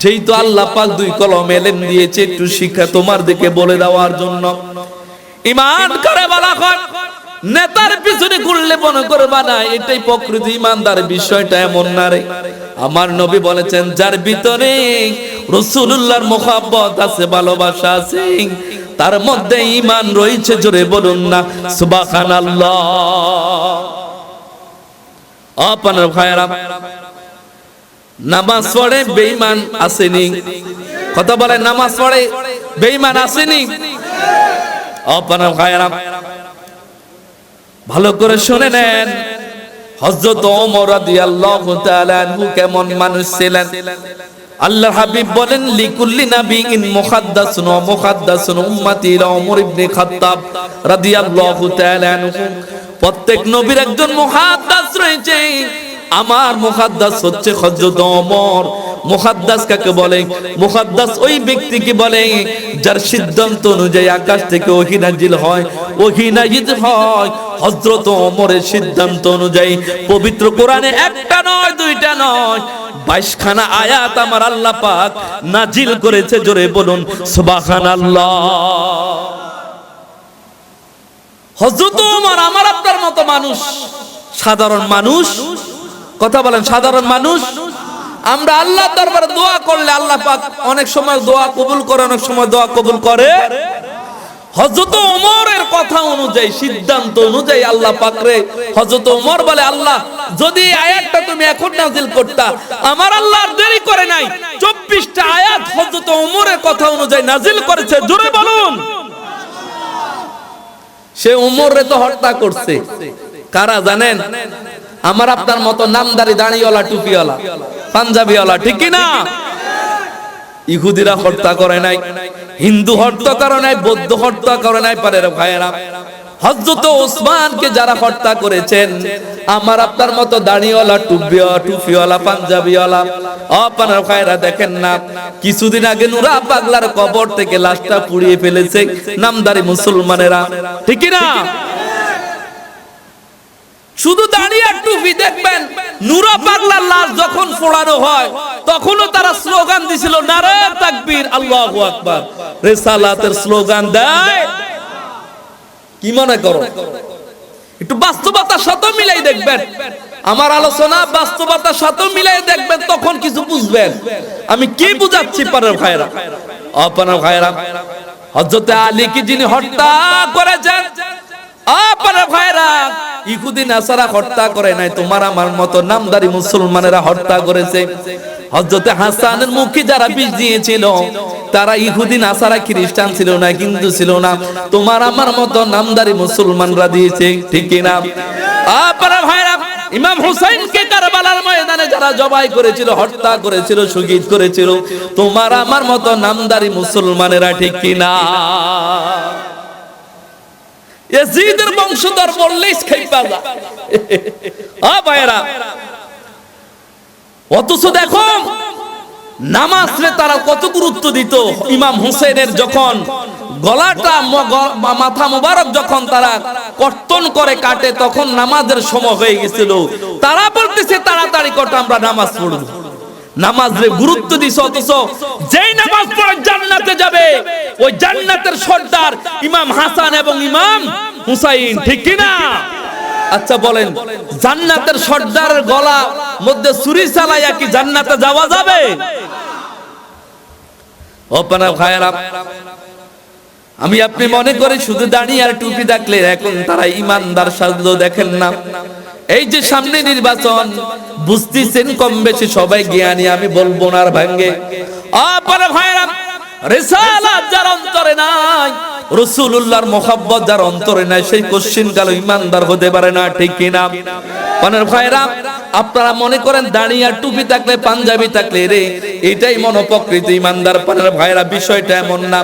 যেহেতু আল্লাহ পাক দুই কলম এলেম দিয়েছে, একটু শিক্ষা তোমার দিকে বলে দেওয়ার জন্য। ঈমান করে বলা হয়, নেতার পিছনে ঘুরলে মনে করবা না এটাই প্রকৃতি। ঈমানদার বিষয়টা এমন না রে। আমার নবী বলেছেন, যার ভিতরে রাসূলুল্লাহর মুহাব্বত আছে, ভালোবাসা আছে, তার মধ্যে ঈমান রয়েছে। জোরে বলুন না সুবহানাল্লাহ। আপনার ভাইরা, নামাজ পড়ে বেঈমান আসেনি? কথা বলে, নামাজ পড়ে বেঈমান আসেনি? আপনার ভাইরা ভালো করে শুনে নেন, হযরত ওমর রাদিয়াল্লাহু তাআলা আনহু কেমন মানুষ ছিলেন। আল্লাহর হাবিব বলেন, লিকুল্লি নাবিয়্যিন মুহাদ্দাসুন ওয়া মুহাদ্দাসুন উম্মতি ইলা ওমর ইবনে খাত্তাব রাদিয়াল্লাহু তাআলা আনহু। প্রত্যেক নবীর একজন মুহাদ্দাস রয়েছে, আমার মুহাদ্দাস হচ্ছে হযরত ওমর। মুহাদ্দাস কাকে বলে? মুহাদ্দাস ওই ব্যক্তিকে বলে যার সিদ্ধান্ত অনুযায়ী আকাশ থেকে ওহী নাজিল হয়। ওহী নাজিল হয় হযরত ওমরের সিদ্ধান্ত অনুযায়ী। পবিত্র কোরআনে একটা নয়, দুইটা নয়, 22 খানা আয়াত আমার আল্লাহ পাক নাজিল করেছে। জোরে বলুন সুবহানাল্লাহ। হযরত ওমর আমার আপনার মতো মানুষ, সাধারণ মানুষ। কথা বলেন, সাধারণ মানুষ। আমরা আল্লাহর দরবারে দোয়া করলে আল্লাহ পাক অনেক সময় দোয়া কবুল করে, অনেক সময় দোয়া কবুল করে। হযরত ওমরের কথা অনুযায়ী, সিদ্ধান্ত অনুযায়ী আল্লাহ পাক রে, হযরত ওমর বলে, আল্লাহ যদি আয়াতটা তুমি এখন নাজিল করতা, আমার আল্লাহ আর দেরি করে নাই, 24টা আয়াত হযরত ওমরের কথা অনুযায়ী নাজিল করেছে। জোরে বলুন। সে ওমরে তো হত্যা করছে কারা জানেন? আমার আপনার মতো নামদারি, দাড়িওয়ালা, টুপিওয়ালা, পাঞ্জাবিওয়ালা, ঠিক কি না? ইহুদিরা হত্যা করে নাই, হিন্দু হত্যা করে নাই, বৌদ্ধ হত্যা করে নাই। পারে ভাইয়েরা, হযরত ওসমানকে যারা হত্যা করেছেন, আমার আপনার মতো দাড়িওয়ালা, টুপিওয়ালা, পাঞ্জাবিওয়ালা। আপনার ভাইয়েরা দেখেন না, কিছুদিন আগে নুরা পাগলার কবর থেকে লাশটা পুড়িয়ে ফেলেছে নামদারি মুসলমানেরা, ঠিক কি না? শুধু দাঁড়িয়ে আর টুপি দেখবেন, নুরা পাগলার লাশ যখন পোড়ানো হয় তখনও তারা স্লোগান দিছিল, নারে তাকবীর, আল্লাহু আকবার। রিসালাতের স্লোগান দেয়। কি মনে করো? একটু বাস্তবতার সাথে মিলাই দেখবেন, আমার আলোচনা বাস্তবতার সাথে মিলাই দেখবেন, তখন কিছু বুঝবেন আমি কি বুঝাচ্ছি। পারের ভাইরা, আপনার ভাইরা, হযরত আলীকে যিনি হত্যা করেছেন, আপনার ভাইরা, ইহুদি নাসারা হত্যা করে নাই, তোমার আমার মতো নামদারি মুসলমানেরা হত্যা করেছে। হযরত হাসানের মুখে যারা বিষ দিয়েছিল, তারা ইহুদি নাসারা, খ্রিস্টান ছিল না, হিন্দু ছিল না, তোমার আমার মতো নামদারি মুসলমানরা দিয়েছে, ঠিক কি না? আপনার ভাইরা, ইমাম হুসাইনকে কারবালার ময়দানে যারা জবাই করেছিল, হত্যা করেছিল, শহীদ করেছিল, তোমার আমার মতো নামদারি মুসলমানেরা, ঠিক কি না? ইয়াজিদের বংশধর বললেই খাইপা যায়। ভাইরা, অথচ দেখো নামাজে তারা কত গুরুত্ব দিত। ইমাম হুসাইনের যখন গলাটা, মাথা মুবারক যখন তারা কর্তন করে কাটে, তখন নামাজের সময় হয়ে গেছিল। তারা বলতেছে তাড়াতাড়ি কর, আমরা নামাজ পড়ব। নামাজে গুরুত্ব দিছে, অথচ যেই নামাজ পড়ে জান্নাতে যাবে, ওই জান্নাতের সর্দার ইমাম হাসান এবং ইমাম হুসাইন, ঠিক কি না? আচ্ছা বলেন, জান্নাতের সর্দারের গলা মধ্যে ছুরি চালাইয়া কি জান্নাতে যাওয়া যাবে? আপনার ভাইরা, আমি আপনি মনে করি শুধু দাঁড়িয়ে আর টুপি দেখলে এখন তারা ইমানদার সাজলো, দেখেন না? এই যে সামনে নির্বাচন, বুঝতেছেন কম বেশি সবাই জ্ঞানী, আমি বলবো না আর ভাঙ্গে। আপনার ভাইরা, রিসালাত যার অন্তরে নাই, রাসূলুল্লাহর মুহাব্বত যার অন্তরে নাই, সেই কোশ্চিন কালো ইমানদার হতে পারে না, ঠিক কি না? আপনার ভাইরা, আপনারা মনে করেন দাঁড়িয়ে আর টুপি থাকলে, পাঞ্জাবি থাকলে রে এটাই মনোপ্রকৃতি ইমানদার। আপনার ভাইরা, বিষয়টা এমন না।